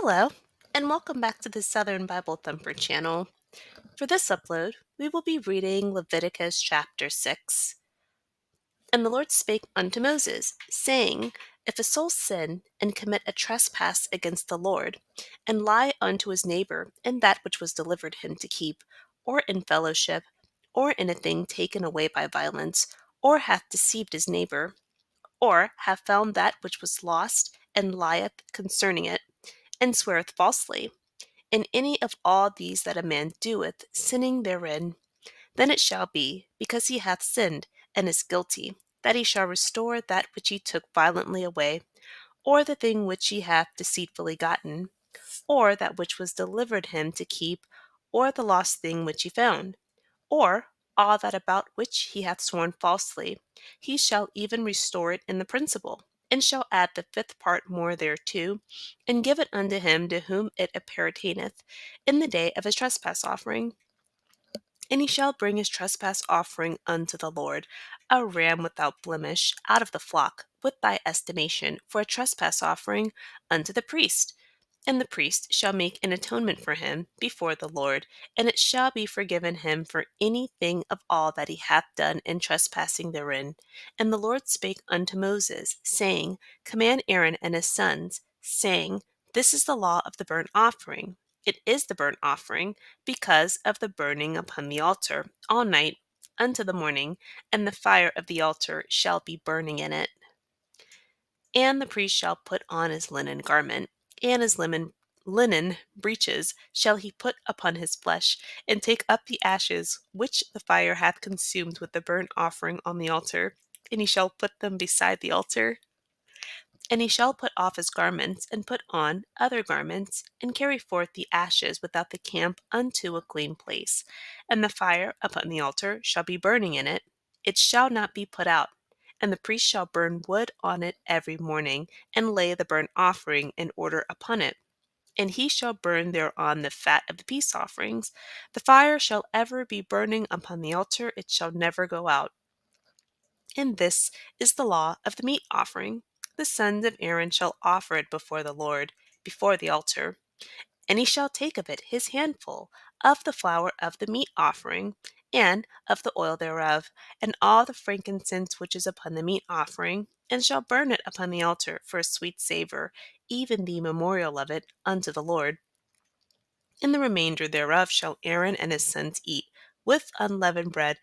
Hello, and welcome back to the Southern Bible Thumper channel. For this upload, we will be reading Leviticus chapter 6. And the Lord spake unto Moses, saying, If a soul sin and commit a trespass against the Lord, and lie unto his neighbor in that which was delivered him to keep, or in fellowship, or in a thing taken away by violence, or hath deceived his neighbor, or have found that which was lost, and lieth concerning it, and sweareth falsely, in any of all these that a man doeth, sinning therein, then it shall be, because he hath sinned and is guilty, that he shall restore that which he took violently away, or the thing which he hath deceitfully gotten, or that which was delivered him to keep, or the lost thing which he found, or all that about which he hath sworn falsely. He shall even restore it in the principal, and shall add the fifth part more thereto, and give it unto him to whom it appertaineth, in the day of his trespass offering. And he shall bring his trespass offering unto the Lord, a ram without blemish, out of the flock, with thy estimation, for a trespass offering unto the priest. And the priest shall make an atonement for him before the Lord, and it shall be forgiven him for anything of all that he hath done in trespassing therein. And the Lord spake unto Moses, saying, Command Aaron and his sons, saying, This is the law of the burnt offering. It is the burnt offering, because of the burning upon the altar all night unto the morning, and the fire of the altar shall be burning in it. And the priest shall put on his linen garment, and his linen breeches shall he put upon his flesh, and take up the ashes which the fire hath consumed with the burnt offering on the altar, and he shall put them beside the altar. And he shall put off his garments, and put on other garments, and carry forth the ashes without the camp unto a clean place. And the fire upon the altar shall be burning in it, it shall not be put out. And the priest shall burn wood on it every morning, and lay the burnt offering in order upon it. And he shall burn thereon the fat of the peace offerings. The fire shall ever be burning upon the altar, it shall never go out. And this is the law of the meat offering. The sons of Aaron shall offer it before the Lord, before the altar. And he shall take of it his handful of the flour of the meat offering, and of the oil thereof, and all the frankincense which is upon the meat offering, and shall burn it upon the altar for a sweet savour, even the memorial of it unto the Lord. And the remainder thereof shall Aaron and his sons eat, with unleavened bread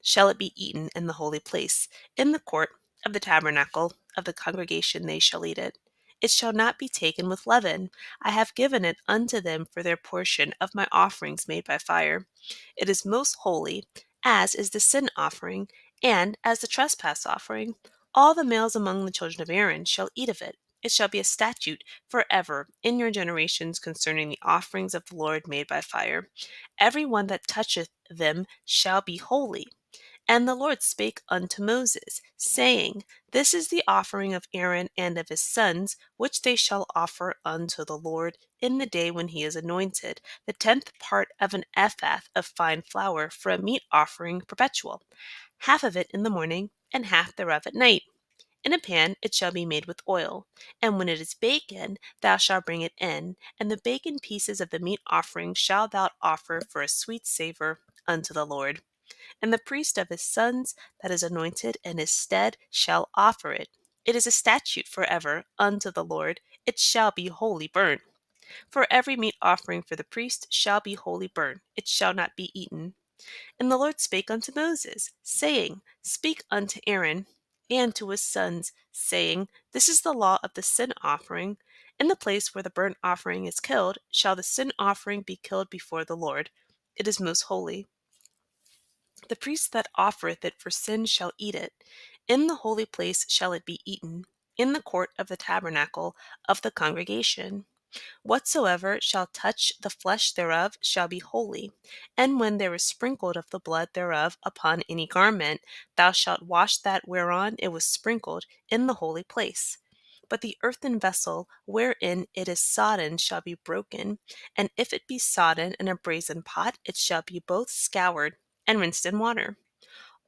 shall it be eaten in the holy place. In the court of the tabernacle of the congregation they shall eat it. It shall not be taken with leaven. I have given it unto them for their portion of my offerings made by fire. It is most holy, as is the sin offering, and as the trespass offering. All the males among the children of Aaron shall eat of it. It shall be a statute forever in your generations concerning the offerings of the Lord made by fire. Every one that toucheth them shall be holy. And the Lord spake unto Moses, saying, This is the offering of Aaron and of his sons, which they shall offer unto the Lord in the day when he is anointed, the 10th part of an ephah of fine flour for a meat offering perpetual, half of it in the morning, and half thereof at night. In a pan it shall be made with oil, and when it is baken, thou shalt bring it in, and the baken pieces of the meat offering shalt thou offer for a sweet savour unto the Lord. And the priest of his sons that is anointed in his stead shall offer it. It is a statute forever unto the Lord. It shall be wholly burnt. For every meat offering for the priest shall be wholly burnt. It shall not be eaten. And the Lord spake unto Moses, saying, Speak unto Aaron and to his sons, saying, This is the law of the sin offering. In the place where the burnt offering is killed, shall the sin offering be killed before the Lord. It is most holy. The priest that offereth it for sin shall eat it. In the holy place shall it be eaten, in the court of the tabernacle of the congregation. Whatsoever shall touch the flesh thereof shall be holy. And when there is sprinkled of the blood thereof upon any garment, thou shalt wash that whereon it was sprinkled in the holy place. But the earthen vessel wherein it is sodden shall be broken, and if it be sodden in a brazen pot, it shall be both scoured and rinsed in water.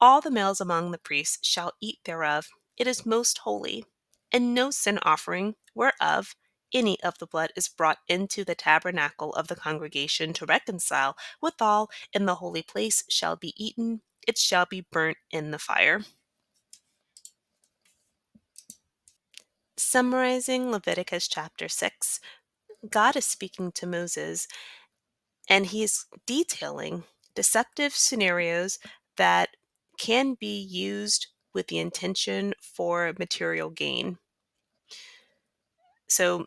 All the males among the priests shall eat thereof. It is most holy. And no sin offering whereof any of the blood is brought into the tabernacle of the congregation to reconcile with all in the holy place shall be eaten, it shall be burnt in the fire. Summarizing Leviticus chapter 6, God is speaking to Moses and he is detailing deceptive scenarios that can be used with the intention for material gain. So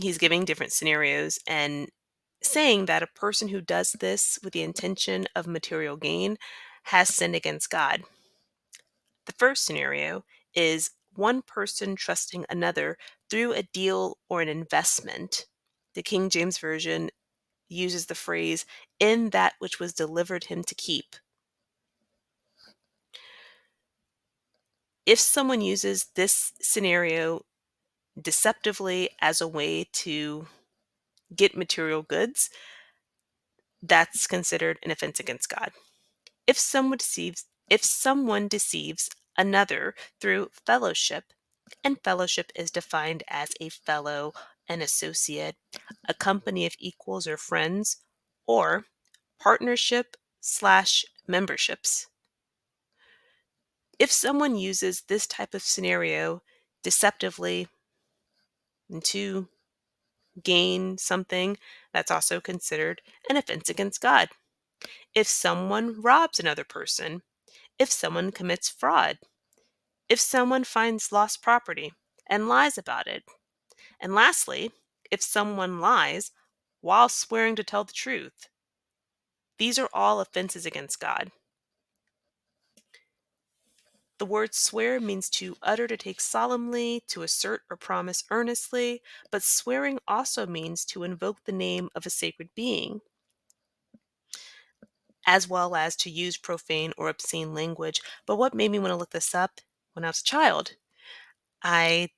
he's giving different scenarios and saying that a person who does this with the intention of material gain has sinned against God. The first scenario is one person trusting another through a deal or an investment. The King James Version uses the phrase, in that which was delivered him to keep. If someone uses this scenario deceptively as a way to get material goods, that's considered an offense against God. If someone deceives another through fellowship, and fellowship is defined as a fellow, an associate, a company of equals or friends, or partnership slash memberships. If someone uses this type of scenario deceptively to gain something, that's also considered an offense against God. If someone robs another person, if someone commits fraud, if someone finds lost property and lies about it, and lastly, if someone lies while swearing to tell the truth, these are all offenses against God. The word swear means to utter, to take solemnly, to assert or promise earnestly, but swearing also means to invoke the name of a sacred being, as well as to use profane or obscene language. But what made me want to look this up when I was a child? I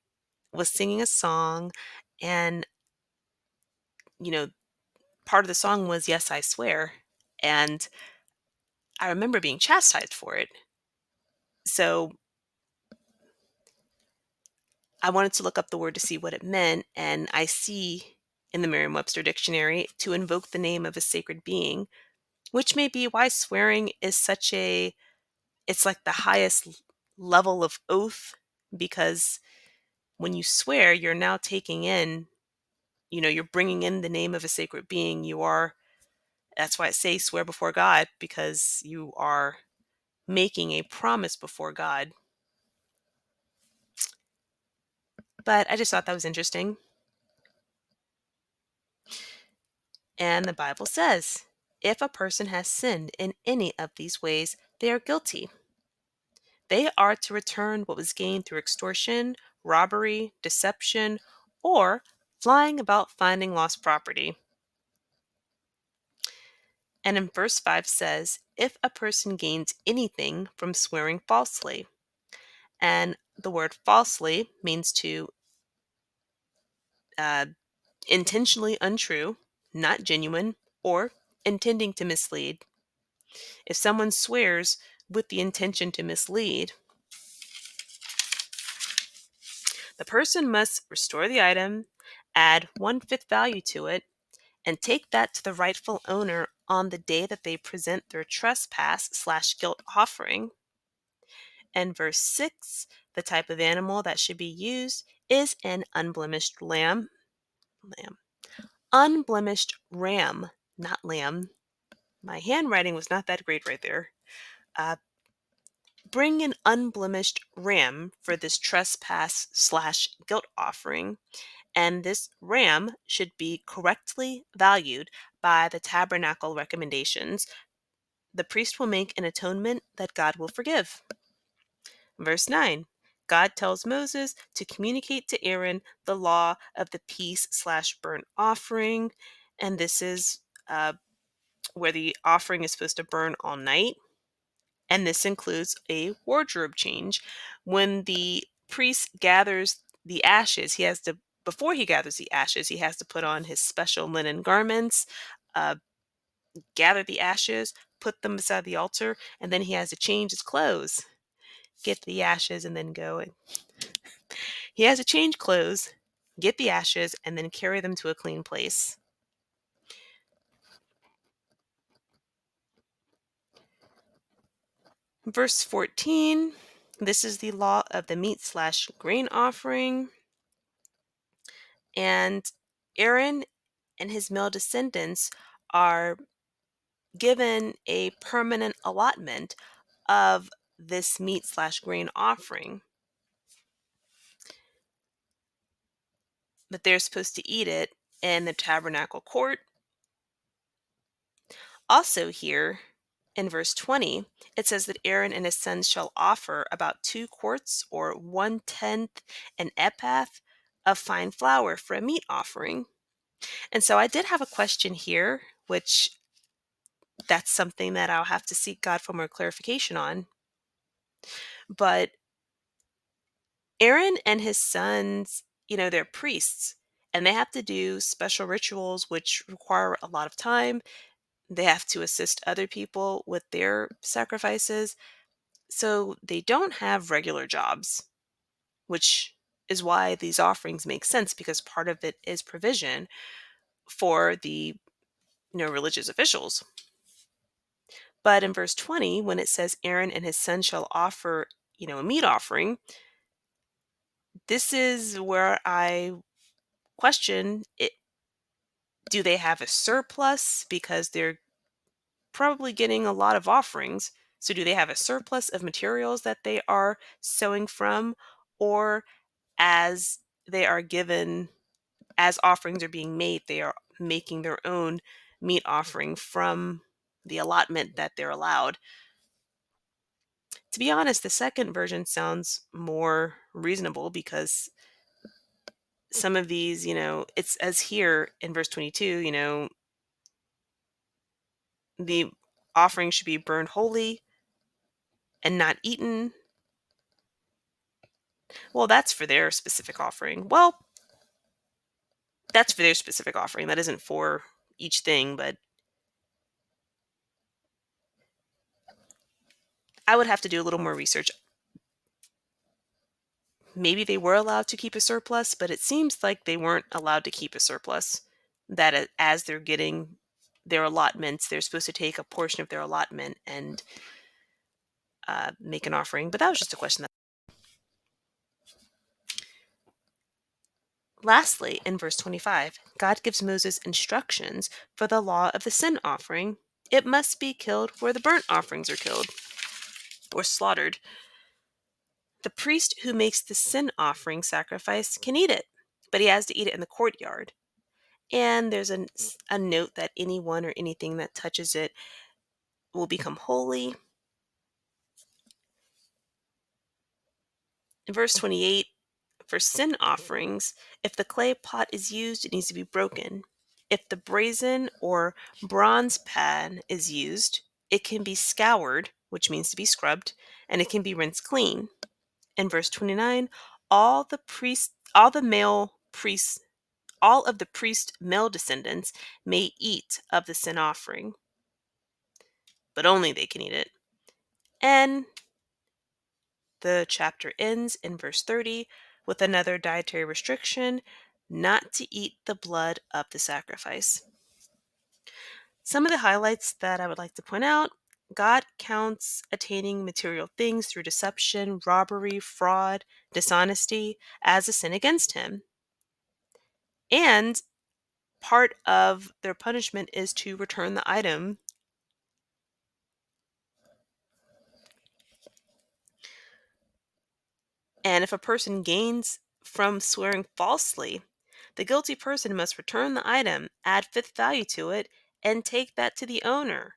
was singing a song, and, you know, part of the song was Yes, I Swear. And I remember being chastised for it. So I wanted to look up the word to see what it meant, and I see in the Merriam-Webster dictionary to invoke the name of a sacred being, which may be why swearing is it's like the highest level of oath, because when you swear, you're now taking in, you're bringing in the name of a sacred being. That's why I say swear before God, because you are making a promise before God. But I just thought that was interesting. And the Bible says, if a person has sinned in any of these ways, they are guilty. They are to return what was gained through extortion, robbery, deception, or lying about finding lost property. And in verse 5 says, if a person gains anything from swearing falsely. And the word falsely means to uh, intentionally untrue, not genuine, or intending to mislead. If someone swears with the intention to mislead, the person must restore the item, add 1/5 value to it, and take that to the rightful owner on the day that they present their trespass/guilt offering. And verse 6, the type of animal that should be used is an unblemished lamb. Unblemished ram, not lamb. My handwriting was not that great right there. Uh, Bring an unblemished ram for this trespass/guilt offering, and this ram should be correctly valued by the tabernacle recommendations. The priest will make an atonement that God will forgive. Verse 9, God tells Moses to communicate to Aaron the law of the peace/burnt offering, and this is where the offering is supposed to burn all night. And this includes a wardrobe change. When the priest gathers the ashes, before he gathers the ashes, he has to put on his special linen garments, uh, gather the ashes, put them beside the altar, and then he has to change his clothes, get the ashes, and then go. And he has to change clothes, get the ashes, and then carry them to a clean place. Verse 14, this is the law of the meat/grain offering. And Aaron and his male descendants are given a permanent allotment of this meat/grain offering, but they're supposed to eat it in the tabernacle court. Also here in verse 20, it says that Aaron and his sons shall offer about 2 quarts or 1/10 an ephah of fine flour for a meat offering. And so I did have a question here, which that's something that I'll have to seek God for more clarification on. But Aaron and his sons, they're priests, and they have to do special rituals which require a lot of time. They have to assist other people with their sacrifices. So they don't have regular jobs, which is why these offerings make sense, because part of it is provision for the religious officials. But in verse 20, when it says Aaron and his son shall offer, a meat offering, this is where I question it. Do they have a surplus because they're probably getting a lot of offerings? So do they have a surplus of materials that they are sowing from, or as they are given, as offerings are being made, they are making their own meat offering from the allotment that they're allowed? To be honest, the second version sounds more reasonable, because some of these, it's as here in verse 22, the offering should be burned holy and not eaten. Well, that's for their specific offering. Well, that's for their specific offering. That isn't for each thing, but I would have to do a little more research. Maybe they were allowed to keep a surplus, but it seems like they weren't allowed to keep a surplus. That as they're getting their allotments, they're supposed to take a portion of their allotment and make an offering. But that was just a question. Lastly, in verse 25, God gives Moses instructions for the law of the sin offering. It must be killed where the burnt offerings are killed or slaughtered. The priest who makes the sin offering sacrifice can eat it, but he has to eat it in the courtyard. And there's a note that anyone or anything that touches it will become holy. In verse 28, for sin offerings, if the clay pot is used, it needs to be broken. If the brazen or bronze pan is used, it can be scoured, which means to be scrubbed, and it can be rinsed clean. In verse 29, all the male priests, all of the priest male descendants may eat of the sin offering, but only they can eat it. And the chapter ends in verse 30 with another dietary restriction: not to eat the blood of the sacrifice. Some of the highlights that I would like to point out: God counts attaining material things through deception, robbery, fraud, dishonesty as a sin against him. And part of their punishment is to return the item. And if a person gains from swearing falsely, the guilty person must return the item, add fifth value to it, and take that to the owner,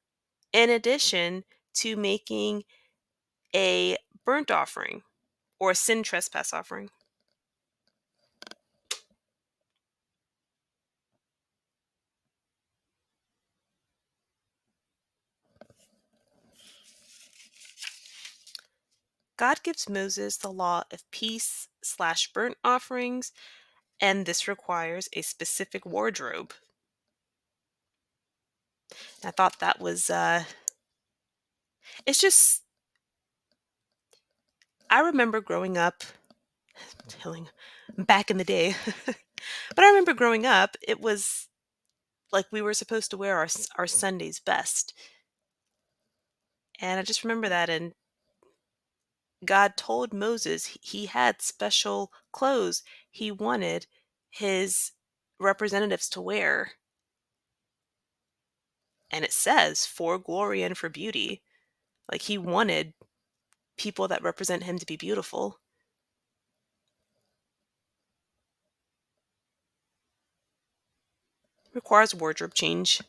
in addition to making a burnt offering or a sin trespass offering. God gives Moses the law of peace/burnt offerings, and this requires a specific wardrobe. I thought that was, it's just, I remember growing up telling back in the day. But I remember growing up, it was like we were supposed to wear our Sunday's best. And I just remember that. And God told Moses he had special clothes he wanted his representatives to wear. And it says for glory and for beauty. Like he wanted people that represent him to be beautiful. Requires wardrobe change.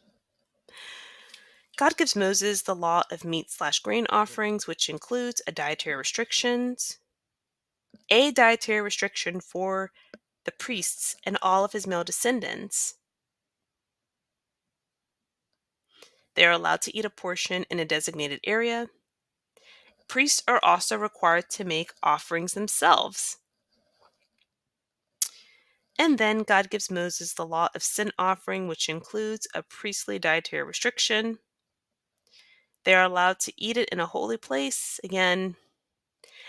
God gives Moses the law of meat/grain offerings, which includes a dietary restriction for the priests and all of his male descendants. They are allowed to eat a portion in a designated area. Priests are also required to make offerings themselves. And then God gives Moses the law of sin offering, which includes a priestly dietary restriction. They are allowed to eat it in a holy place, again.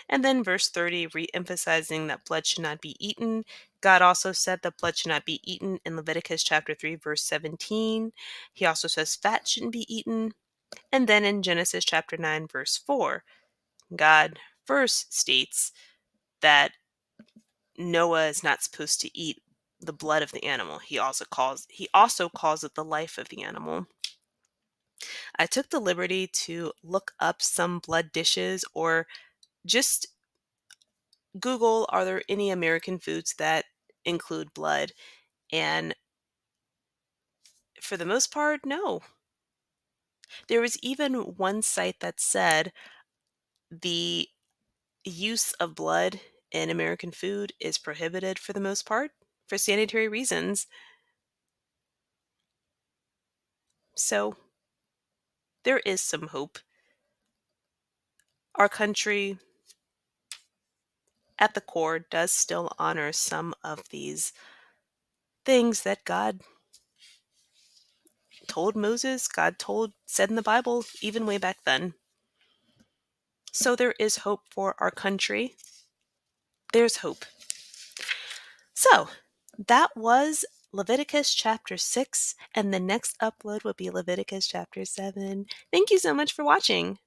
And then verse 30, re-emphasizing that blood should not be eaten. God also said that blood should not be eaten in Leviticus chapter 3, verse 17. He also says fat shouldn't be eaten. And then in Genesis chapter 9, verse 4, God first states that Noah is not supposed to eat the blood of the animal. He also calls it the life of the animal. I took the liberty to look up some blood dishes, or just Google, are there any American foods that include blood? And for the most part, no. There was even one site that said the use of blood in American food is prohibited for the most part for sanitary reasons. So there is some hope. Our country, at the core, does still honor some of these things that God told Moses, said in the Bible, even way back then. So there is hope for our country. There's hope. So that was Leviticus chapter 6, and the next upload will be Leviticus chapter 7. Thank you so much for watching.